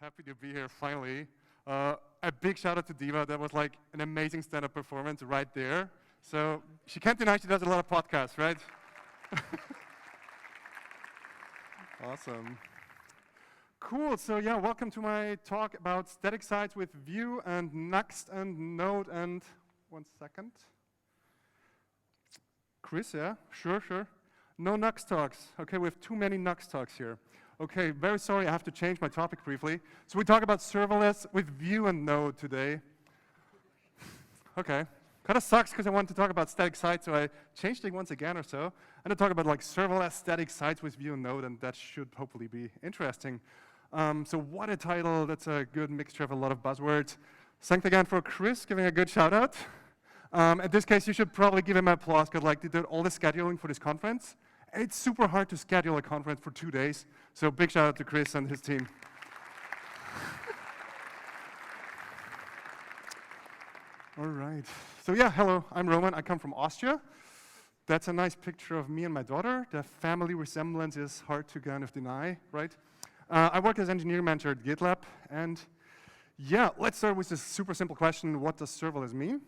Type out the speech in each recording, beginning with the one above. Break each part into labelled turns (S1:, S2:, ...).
S1: happy to be here finally. A big shout out to Diva. That was like an amazing stand-up performance right there. So she can't deny she does a lot of podcasts, right? Awesome. Cool. So yeah, welcome to my talk about static sites with Vue and Nuxt and Node and 1 second. Chris, yeah? Sure. No Nuxt talks. Okay, we have too many Nuxt talks here. Okay, very sorry, I have to change my topic briefly. So we talk about serverless with Vue and Node today. Okay, kind of sucks because I wanted to talk about static sites, so I changed it once again or so. And I talk about like serverless static sites with Vue and Node, and that should hopefully be interesting. So what a title, that's a good mixture of a lot of buzzwords. Thanks again for Chris giving a good shout out. In this case, you should probably give him applause because like they did all the scheduling for this conference. It's super hard to schedule a conference for 2 days. So big shout out to Chris and his team. All right. So yeah, hello, I'm Roman. I come from Austria. That's a nice picture of me and my daughter. The family resemblance is hard to kind of deny, right? I work as engineering manager at GitLab. And yeah, let's start with this super simple question. What does serverless mean?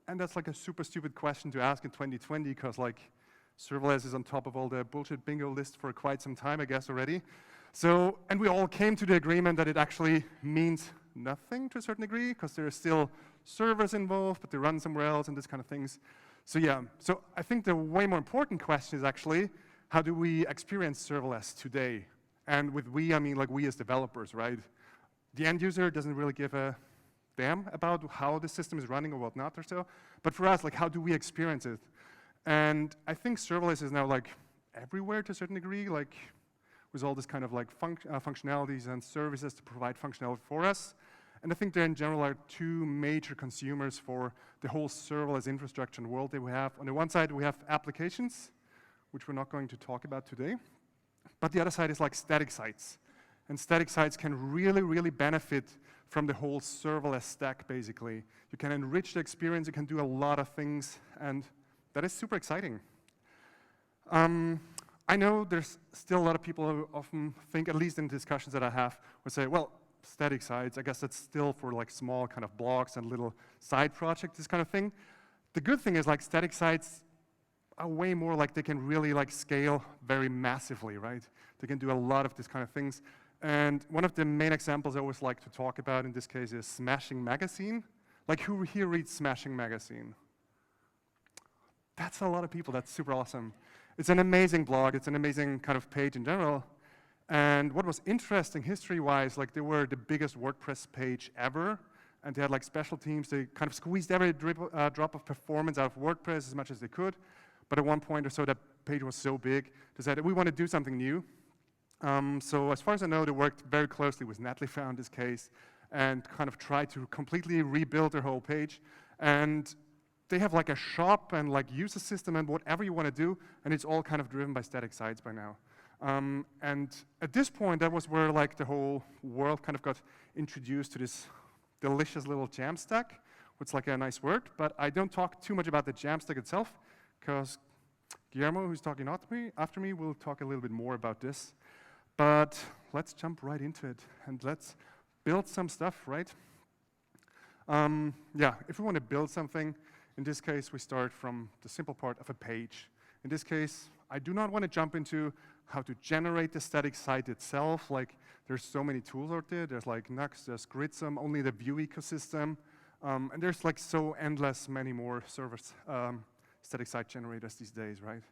S1: And that's like a super stupid question to ask in 2020 because like serverless is on top of all the bullshit bingo list for quite some time, I guess, already. So, and we all came to the agreement that it actually means nothing to a certain degree, because there are still servers involved, but they run somewhere else and this kind of things. So yeah, so I think the way more important question is actually, how do we experience serverless today? And with we, I mean like we as developers, right? The end user doesn't really give a damn about how the system is running or whatnot or so. But for us, like how do we experience it? And I think serverless is now like everywhere to a certain degree, like with all this kind of like functionalities and services to provide functionality for us. And I think there in general are two major consumers for the whole serverless infrastructure in the world that we have. On the one side, we have applications, which we're not going to talk about today. But the other side is like static sites. And static sites can really, really benefit from the whole serverless stack, basically. You can enrich the experience, you can do a lot of things, and that is super exciting. I know there's still a lot of people who often think, at least in discussions that I have, would say, well, static sites, I guess that's still for like small kind of blocks and little side projects, this kind of thing. The good thing is like static sites are way more like they can really like scale very massively, right? They can do a lot of this kind of things. And one of the main examples I always like to talk about in this case is Smashing Magazine. Like who here reads Smashing Magazine? That's a lot of people, that's super awesome. It's an amazing blog, it's an amazing kind of page in general. And what was interesting history-wise, like they were the biggest WordPress page ever, and they had like special teams, they kind of squeezed every drop of performance out of WordPress as much as they could. But at one point or so, that page was so big, they said, we want to do something new. So as far as I know, they worked very closely with Netlify in this case, and kind of tried to completely rebuild their whole page. And they have like a shop and like user system and whatever you want to do, and it's all kind of driven by static sites by now. And at this point, that was where like the whole world kind of got introduced to this delicious little Jamstack, which is like a nice word, but I don't talk too much about the Jamstack itself, because Guillermo, who's talking after me, will talk a little bit more about this. But let's jump right into it, and let's build some stuff, right? Yeah, if we want to build something, in this case, we start from the simple part of a page. In this case, I do not want to jump into how to generate the static site itself. Like, there's so many tools out there. There's like Nuxt, there's Gridsome, only the Vue ecosystem. And there's like so endless many more servers, static site generators these days, right?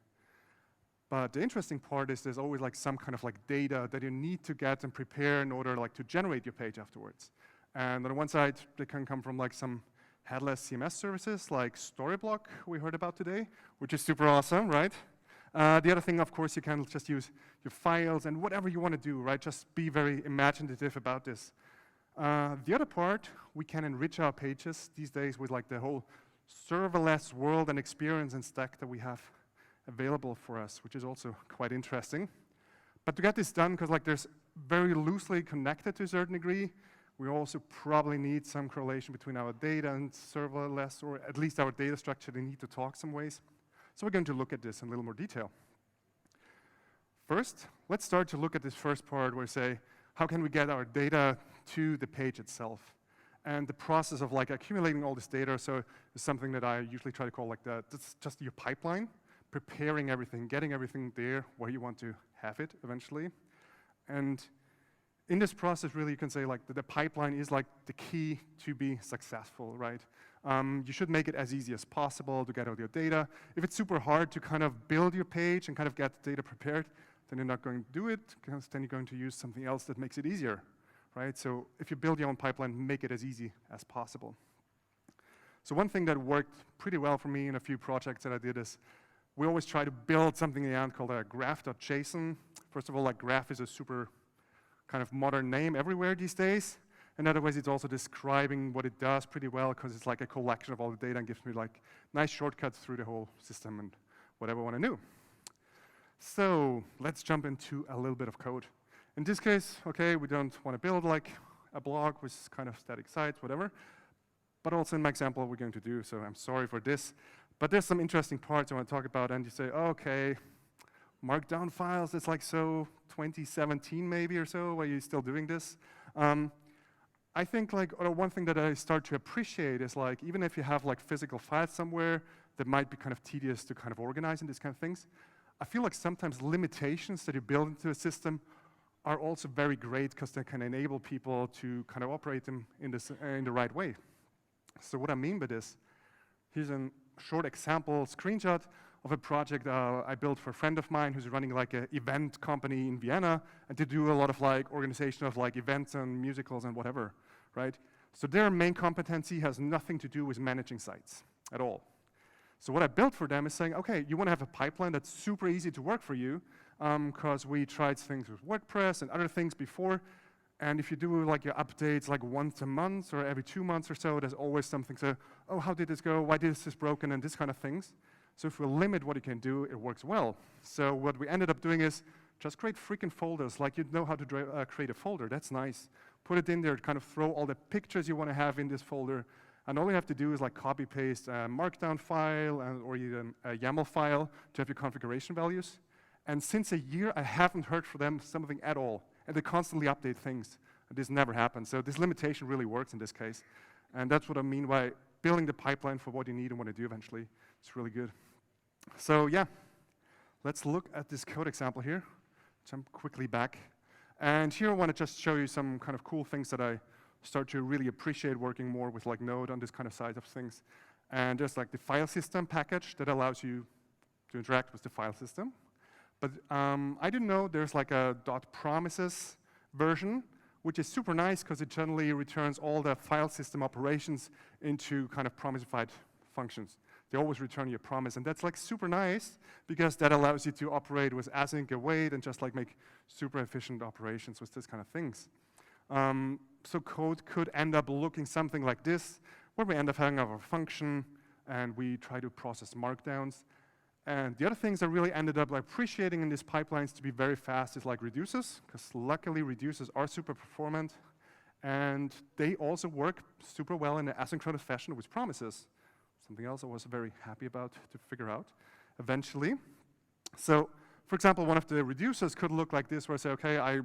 S1: But the interesting part is there's always like some kind of like data that you need to get and prepare in order like to generate your page afterwards. And on one side, they can come from like some headless CMS services like Storyblock we heard about today, which is super awesome, right? The other thing, of course, you can just use your files and whatever you want to do, right? Just be very imaginative about this. The other part, we can enrich our pages these days with like the whole serverless world and experience and stack that we have available for us, which is also quite interesting. But to get this done, because like there's very loosely connected to a certain degree, we also probably need some correlation between our data and serverless, or at least our data structure. They need to talk some ways. So we're going to look at this in a little more detail. First, let's start to look at this first part where we say, how can we get our data to the page itself. And the process of like accumulating all this data, so is something that I usually try to call like that's just your pipeline, preparing everything, getting everything there where you want to have it eventually. And in this process, really, you can say like the pipeline is like the key to be successful, right? You should make it as easy as possible to get all your data. If it's super hard to kind of build your page and kind of get the data prepared, then you're not going to do it, because then you're going to use something else that makes it easier, right? So if you build your own pipeline, make it as easy as possible. So one thing that worked pretty well for me in a few projects that I did is we always try to build something in the end called a graph.json. First of all, like graph is a super kind of modern name everywhere these days. And otherwise, it's also describing what it does pretty well, because it's like a collection of all the data and gives me like nice shortcuts through the whole system and whatever I want to do. So let's jump into a little bit of code. In this case, okay, we don't want to build like a blog with kind of static sites, whatever. But also in my example, we're going to do, so I'm sorry for this. But there's some interesting parts I want to talk about, and you say, oh, okay, markdown files, it's like so 2017 maybe or so, where you're still doing this. I think like, or one thing that I start to appreciate is like, even if you have like physical files somewhere that might be kind of tedious to kind of organize and these kind of things, I feel like sometimes limitations that you build into a system are also very great, because they can enable people to kind of operate them in the right way. So what I mean by this, here's a short example screenshot of a project I built for a friend of mine who's running like an event company in Vienna, and to do a lot of like organization of like events and musicals and whatever, right? So their main competency has nothing to do with managing sites at all. So what I built for them is saying, okay, you want to have a pipeline that's super easy to work for you, because we tried things with WordPress and other things before. And if you do like your updates like once a month or every 2 months or so, there's always something. So, oh, how did this go? Why is this broken? And this kind of things. So if we limit what you can do, it works well. So what we ended up doing is just create freaking folders. Like you know how to create a folder. That's nice. Put it in there, kind of throw all the pictures you want to have in this folder. And all you have to do is like copy paste a markdown file or even a YAML file to have your configuration values. And since a year, I haven't heard from them something at all. And they constantly update things. And this never happens. So this limitation really works in this case. And that's what I mean by building the pipeline for what you need and want to do eventually. It's really good. So yeah, let's look at this code example here. Jump quickly back. And here I want to just show you some kind of cool things that I start to really appreciate working more with like Node on this kind of side of things. And there's like the file system package that allows you to interact with the file system. But I didn't know there's like a .promises version, which is super nice because it generally returns all the file system operations into kind of promise-ified functions. They always return your promise, and that's like super nice because that allows you to operate with async await and just like make super efficient operations with this kind of things. So code could end up looking something like this, where we end up having our function and we try to process markdowns. And the other things I really ended up like appreciating in these pipelines to be very fast is like reducers, because luckily reducers are super performant, and they also work super well in an asynchronous fashion with promises. Something else I was very happy about to figure out eventually. So, for example, one of the reducers could look like this, where I say, okay, I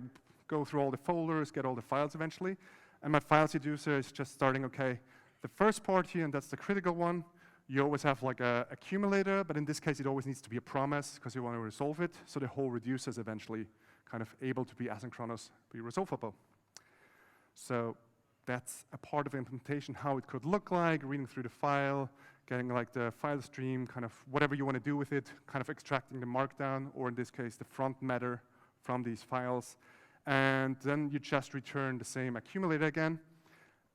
S1: go through all the folders, get all the files eventually, and my files reducer is just starting, okay, the first part here, and that's the critical one. You always have like a accumulator, but in this case, it always needs to be a promise because you want to resolve it. So the whole reducer is eventually kind of able to be asynchronous, be resolvable. So that's a part of the implementation, how it could look like, reading through the file, getting like the file stream, kind of whatever you want to do with it, kind of extracting the markdown, or in this case, the front matter from these files. And then you just return the same accumulator again.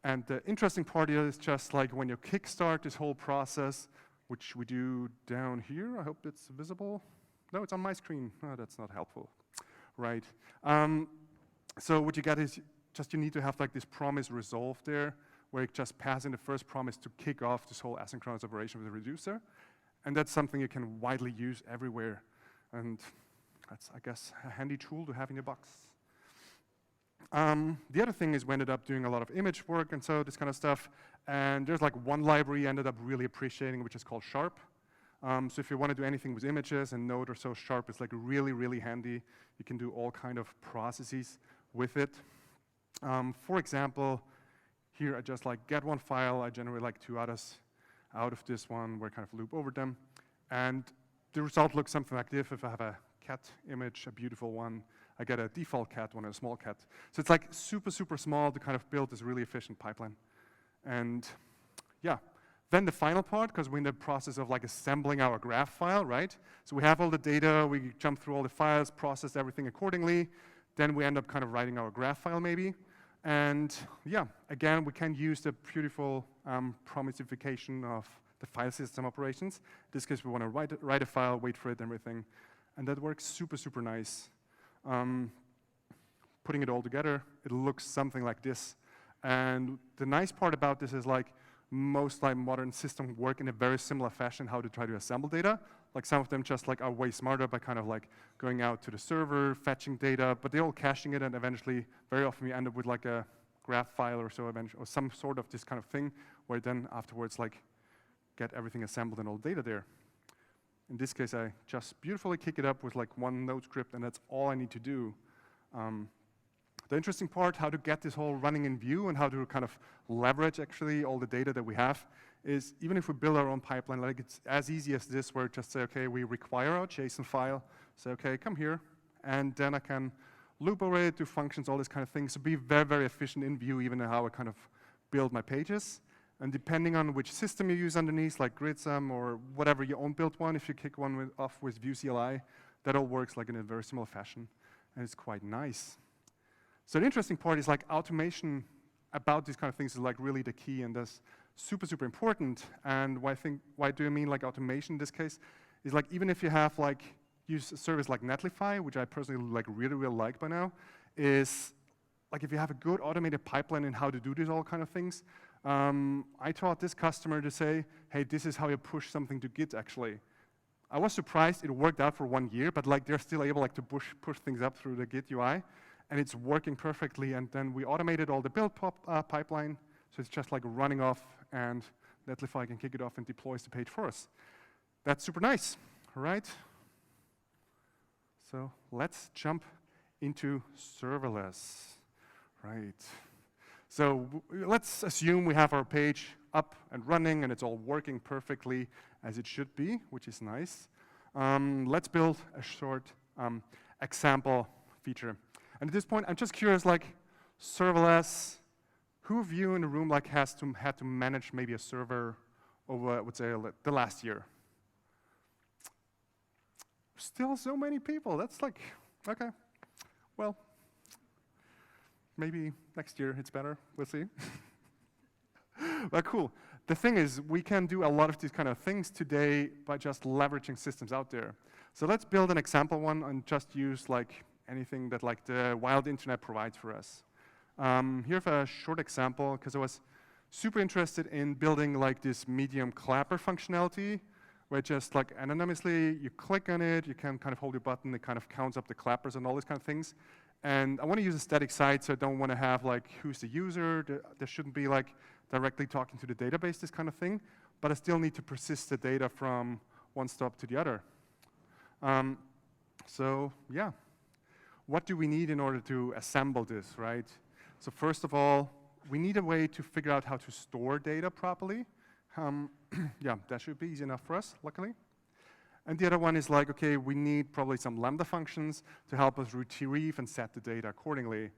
S1: And the interesting part is just like when you kickstart this whole process, which we do down here. I hope it's visible. No, it's on my screen. Oh, that's not helpful. Right. So what you get is just you need to have like this promise resolved there, where it just passes in the first promise to kick off this whole asynchronous operation with the reducer. And that's something you can widely use everywhere. And that's, I guess, a handy tool to have in your box. The other thing is we ended up doing a lot of image work and so this kind of stuff. And there's like one library I ended up really appreciating, which is called Sharp. So if you want to do anything with images and Node or so, Sharp is like really, really handy. You can do all kind of processes with it. For example, here I just like get one file, I generate like 2 others out of this one, where I kind of loop over them. And the result looks something like this. If I have a cat image, a beautiful one, I get a default cat one and a small cat. So it's like super, super small to kind of build this really efficient pipeline. And yeah, then the final part, because we're in the process of like assembling our graph file, right? So we have all the data, we jump through all the files, process everything accordingly. Then we end up kind of writing our graph file maybe. And yeah, again, we can use the beautiful promisification of the file system operations. In this case, we want to write a file, wait for it, and everything. And that works super, super nice. Putting it all together, it looks something like this. And the nice part about this is like most like modern systems work in a very similar fashion how to try to assemble data. Like some of them just like are way smarter by kind of like going out to the server, fetching data, but they're all caching it, and eventually, very often we end up with like a graph file or so, or some sort of this kind of thing, where then afterwards like get everything assembled and all the data there. In this case, I just beautifully kick it up with like one Node script, and that's all I need to do. The interesting part, how to get this whole running in Vue and how to kind of leverage actually all the data that we have, is even if we build our own pipeline, like it's as easy as this, where just say, okay, we require our JSON file, say, okay, come here, and then I can loop over it, do functions, all this kind of things, so be very, very efficient in Vue, even in how I kind of build my pages. And depending on which system you use underneath, like Gridsum or whatever your own built one, if you kick one off with Vue CLI, that all works like in a very similar fashion, and it's quite nice. So the interesting part is like automation about these kind of things is like really the key, and that's super, super important. And why do I mean like automation in this case? Is like even if you have like use a service like Netlify, which I personally like really, really like by now, is like if you have a good automated pipeline in how to do these all kind of things. I taught this customer to say, hey, this is how you push something to Git actually. I was surprised it worked out for 1 year, but like they're still able like to push things up through the Git UI, and it's working perfectly. And then we automated all the build pipeline, so it's just like running off, and Netlify can kick it off and deploys the page for us. That's super nice, all right? So let's jump into serverless, right? So let's assume we have our page up and running, and it's all working perfectly as it should be, which is nice. Let's build a short example feature. And at this point, I'm just curious, like serverless, who of you in the room like had to manage maybe a server over, I would say, the last year? Still so many people. That's like, okay, well, maybe next year it's better. We'll see. But cool. The thing is, we can do a lot of these kind of things today by just leveraging systems out there. So let's build an example one and just use like anything that like the wild internet provides for us. Here's a short example, because I was super interested in building like this medium clapper functionality, where just like anonymously you click on it, you can kind of hold your button, it kind of counts up the clappers and all these kind of things. And I want to use a static site, so I don't want to have like who's the user. There shouldn't be like directly talking to the database, this kind of thing. But I still need to persist the data from one stop to the other. So yeah, what do we need in order to assemble this, right? So first of all, we need a way to figure out how to store data properly. Yeah, that should be easy enough for us, luckily. And the other one is like, okay, we need probably some Lambda functions to help us retrieve and set the data accordingly.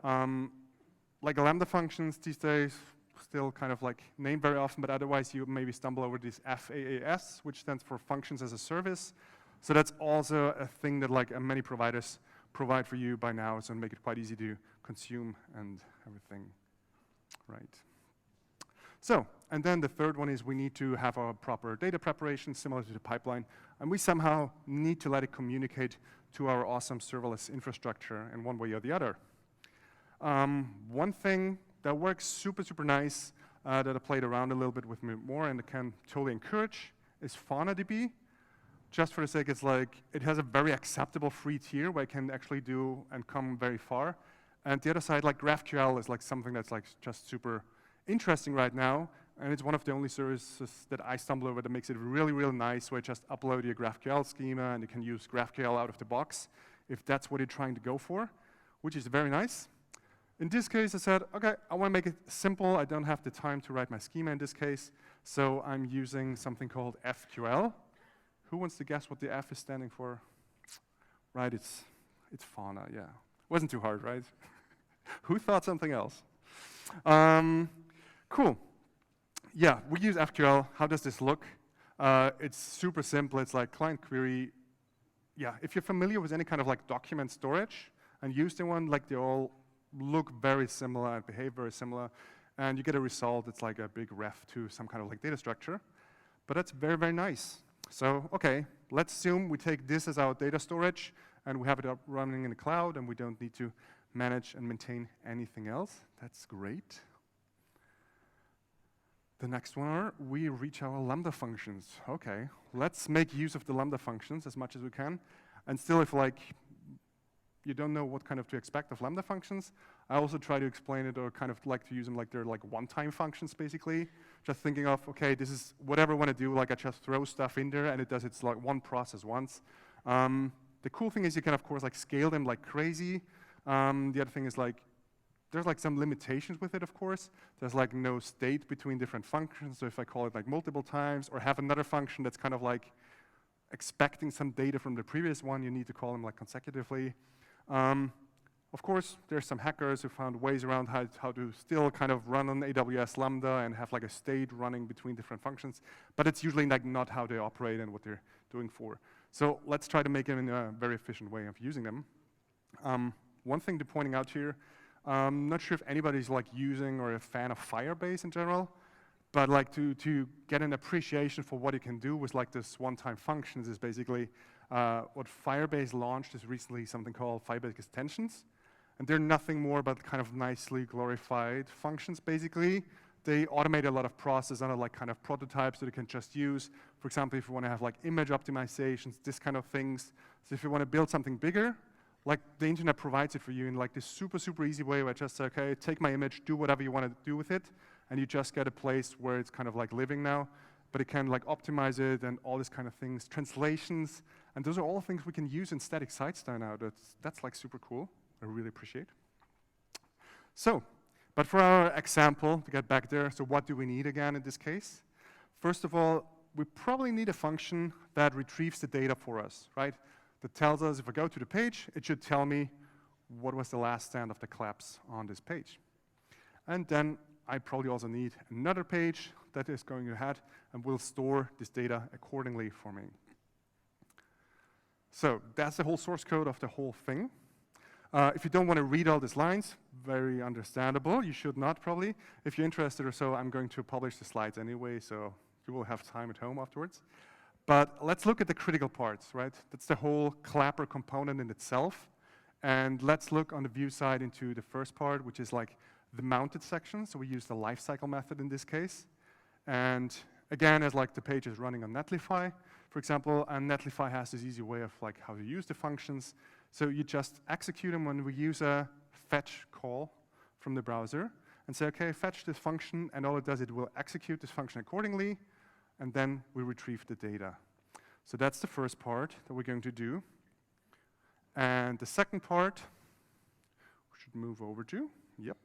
S1: Like Lambda functions these days, still kind of like named very often, but otherwise you maybe stumble over this FaaS, which stands for Functions as a Service. So that's also a thing that like many providers provide for you by now, so make it quite easy to consume and everything, right? So, and then the third one is we need to have our proper data preparation similar to the pipeline, and we somehow need to let it communicate to our awesome serverless infrastructure in one way or the other. One thing that works super, super nice that I played around a little bit with more and I can totally encourage is FaunaDB. Just for the sake, it's like, it has a very acceptable free tier where I can actually do and come very far. And the other side, like GraphQL is like something that's like just super interesting right now, and it's one of the only services that I stumble over that makes it really, really nice, where you just upload your GraphQL schema and you can use GraphQL out of the box if that's what you're trying to go for, which is very nice. In this case, I said, okay, I want to make it simple. I don't have the time to write my schema in this case, so I'm using something called FQL. Who wants to guess what the F is standing for? Right, it's fauna, yeah. Wasn't too hard, right? Who thought something else? Cool. Yeah, we use FQL. How does this look? It's super simple. It's like client query. Yeah, if you're familiar with any kind of like document storage and use the one, like they all look very similar and behave very similar, and you get a result that's like a big ref to some kind of like data structure. But that's very, very nice. So, okay, let's assume we take this as our data storage and we have it up running in the cloud and we don't need to manage and maintain anything else. That's great. The next one are, we reach our Lambda functions. Okay, let's make use of the Lambda functions as much as we can. And still, if like you don't know what kind of to expect of Lambda functions, I also try to explain it or kind of like to use them like they're like one-time functions basically. Just thinking of, okay, this is whatever I want to do, like I just throw stuff in there and it does its like one process once. The cool thing is you can of course like scale them like crazy. The other thing is like, there's like some limitations with it, of course. There's like no state between different functions. So if I call it like multiple times or have another function that's kind of like expecting some data from the previous one, you need to call them like consecutively. Of course, there's some hackers who found ways around how to still kind of run on AWS Lambda and have like a state running between different functions, but it's usually like not how they operate and what they're doing for. So let's try to make it in a very efficient way of using them. One thing to pointing out here, I'm not sure if anybody's like using or a fan of Firebase in general, but like to get an appreciation for what it can do with like this one-time functions is basically what Firebase launched is recently something called Firebase extensions. And they're nothing more but kind of nicely glorified functions basically. They automate a lot of process under like kind of prototypes that you can just use. For example, if you want to have like image optimizations, this kind of things. So if you want to build something bigger, like the internet provides it for you in like this super, super easy way where I just say, okay, take my image, do whatever you want to do with it, and you just get a place where it's kind of like living now, but it can like optimize it and all these kind of things, translations, and those are all things we can use in static sites now. That's like super cool. I really appreciate. So, but for our example, to get back there, so what do we need again in this case? First of all, we probably need a function that retrieves the data for us, right? That tells us if I go to the page, it should tell me what was the last stand of the collapse on this page. And then I probably also need another page that is going ahead and will store this data accordingly for me. So that's the whole source code of the whole thing. If you don't want to read all these lines, very understandable. You should not probably. If you're interested or so, I'm going to publish the slides anyway, so you will have time at home afterwards. But let's look at the critical parts, right? That's the whole clapper component in itself. And let's look on the Vue side into the first part, which is like the mounted section. So we use the lifecycle method in this case. And again, as like the page is running on Netlify, for example, and Netlify has this easy way of like how to use the functions. So you just execute them when we use a fetch call from the browser and say, okay, fetch this function, and all it does, it will execute this function accordingly, and then we retrieve the data. So that's the first part that we're going to do. And the second part, we should move over to, yep.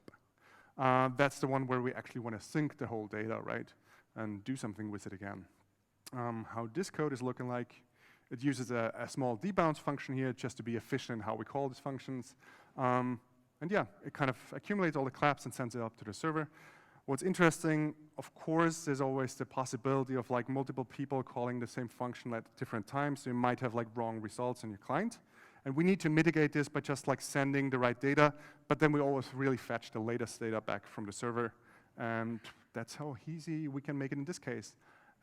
S1: That's the one where we actually want to sync the whole data, right? And do something with it again. How this code is looking like, it uses a small debounce function here just to be efficient in how we call these functions. And yeah, it kind of accumulates all the claps and sends it up to the server. What's interesting, of course, there's always the possibility of like multiple people calling the same function at different times. So you might have like wrong results in your client. And we need to mitigate this by just like sending the right data, but then we always really fetch the latest data back from the server. And that's how easy we can make it in this case.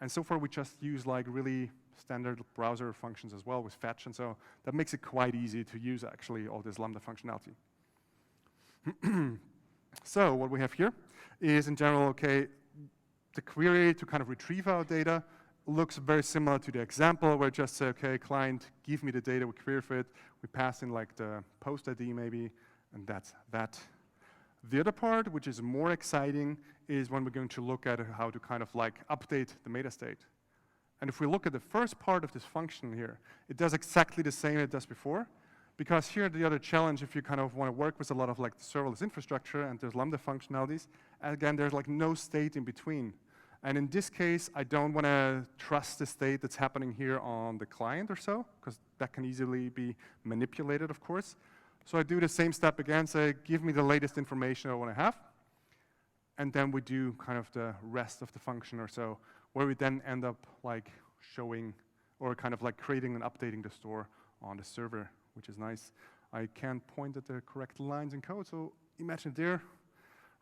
S1: And so far we just use like really standard browser functions as well with fetch, and so that makes it quite easy to use actually all this Lambda functionality. So what we have here is in general, okay, the query to kind of retrieve our data looks very similar to the example where it just say, okay, client, give me the data, we query for it, we pass in like the post ID maybe, and that's that. The other part, which is more exciting, is when we're going to look at how to kind of like update the metastate. And if we look at the first part of this function here, it does exactly the same it does before, Because here the other challenge, if you kind of want to work with a lot of like the serverless infrastructure and there's Lambda functionalities, again, there's like no state in between. And in this case, I don't want to trust the state that's happening here on the client or so, because that can easily be manipulated, of course. So I do the same step again, say, give me the latest information I want to have. And then we do kind of the rest of the function or so, where we then end up like showing or kind of like creating and updating the store on the server, which is nice. I can't point at the correct lines in code, so imagine it there,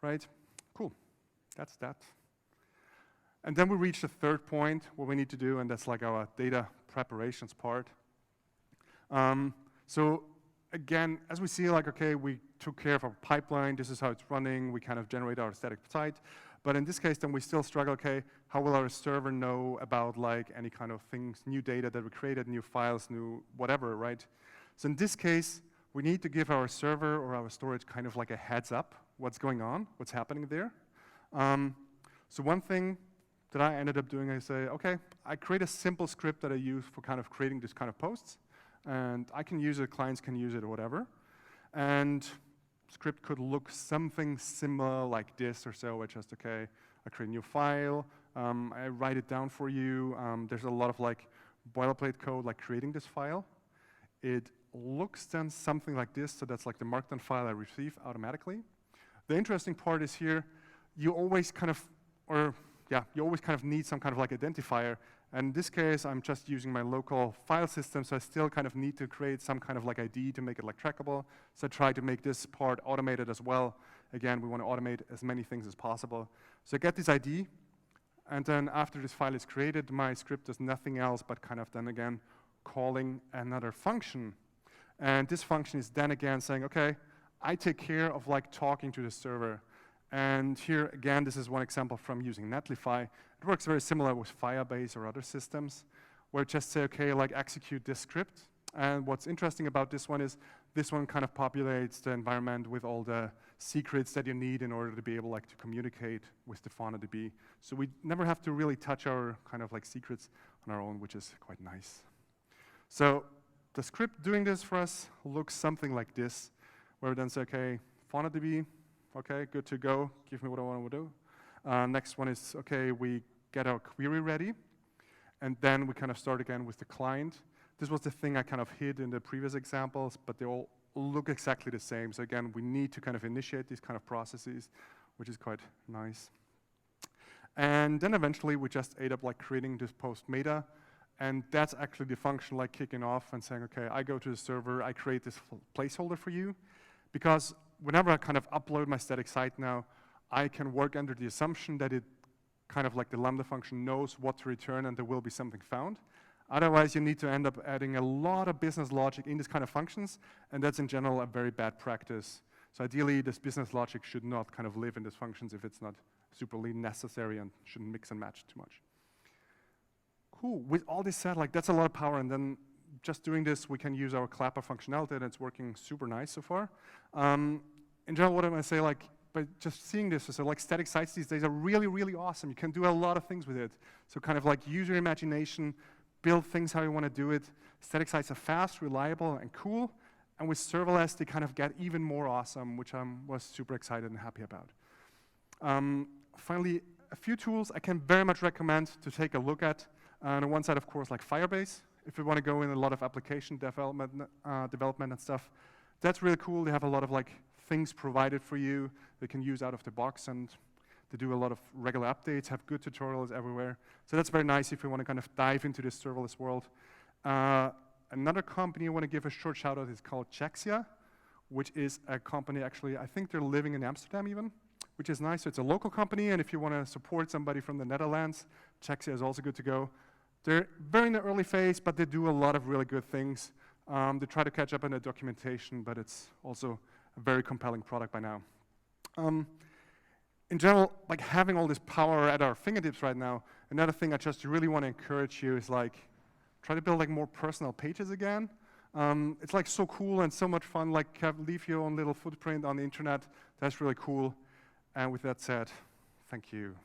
S1: right? Cool, that's that. And then we reach the third point, what we need to do, and that's like our data preparations part. So again, as we see, like, okay, we took care of our pipeline, this is how it's running, we kind of generate our static site. But in this case, then we still struggle, okay, how will our server know about like any kind of things, new data that we created, new files, new whatever, right? So in this case, we need to give our server or our storage kind of like a heads up, what's going on, what's happening there. So one thing that I ended up doing, I say, okay, I create a simple script that I use for kind of creating this kind of posts. And I can use it, clients can use it, or whatever. And script could look something similar like this or so, where just, okay, I create a new file, I write it down for you. There's a lot of like boilerplate code, like creating this file. It looks then something like this, so that's like the markdown file I receive automatically. The interesting part is here, you always kind of, you always kind of need some kind of like identifier. And in this case, I'm just using my local file system, so I still kind of need to create some kind of like ID to make it like trackable. So I try to make this part automated as well. Again, we want to automate as many things as possible. So I get this ID, and then after this file is created, my script does nothing else but kind of then again calling another function. And this function is then again saying, okay, I take care of like talking to the server. And here, again, this is one example from using Netlify. It works very similar with Firebase or other systems, where it just say, okay, like execute this script. And what's interesting about this one is this one kind of populates the environment with all the secrets that you need in order to be able like to communicate with the FaunaDB. So we never have to really touch our kind of like secrets on our own, which is quite nice. So the script doing this for us looks something like this, where we then say, okay, FaunaDB, okay, good to go. Give me what I want to do. Next one is, okay, we get our query ready. And then we kind of start again with the client. This was the thing I kind of hid in the previous examples, but they all look exactly the same. So again, we need to kind of initiate these kind of processes, which is quite nice. And then eventually we just end up like creating this post meta. And that's actually the function like kicking off and saying, okay, I go to the server, I create this placeholder for you. Because whenever I kind of upload my static site now, I can work under the assumption that it kind of like the Lambda function knows what to return and there will be something found. Otherwise, you need to end up adding a lot of business logic in these kind of functions, and that's in general a very bad practice. So ideally, this business logic should not kind of live in these functions if it's not superly necessary and shouldn't mix and match too much. Cool, with all this said, like that's a lot of power, and then just doing this, we can use our Clapper functionality, and it's working super nice so far. In general, what I'm gonna say, like, by just seeing this, so like static sites these days are really, really awesome. You can do a lot of things with it. So kind of like use your imagination, build things how you want to do it. Static sites are fast, reliable, and cool. And with serverless, they kind of get even more awesome, which I was super excited and happy about. Finally, a few tools I can very much recommend to take a look at. On one side, of course, like Firebase. If you want to go in a lot of application development and stuff, that's really cool. They have a lot of like things provided for you they can use out of the box, and they do a lot of regular updates, have good tutorials everywhere. So that's very nice if you want to kind of dive into this serverless world. Another company I want to give a short shout out is called Chexia, which is a company actually, I think they're living in Amsterdam even, which is nice. So it's a local company, and if you want to support somebody from the Netherlands, Chexia is also good to go. They're very in the early phase, but they do a lot of really good things. They try to catch up on the documentation, but it's also a very compelling product by now. In general, like having all this power at our fingertips right now, another thing I just really want to encourage you is like, try to build like more personal pages again. It's like so cool and so much fun, like leave your own little footprint on the internet. That's really cool. And with that said, thank you.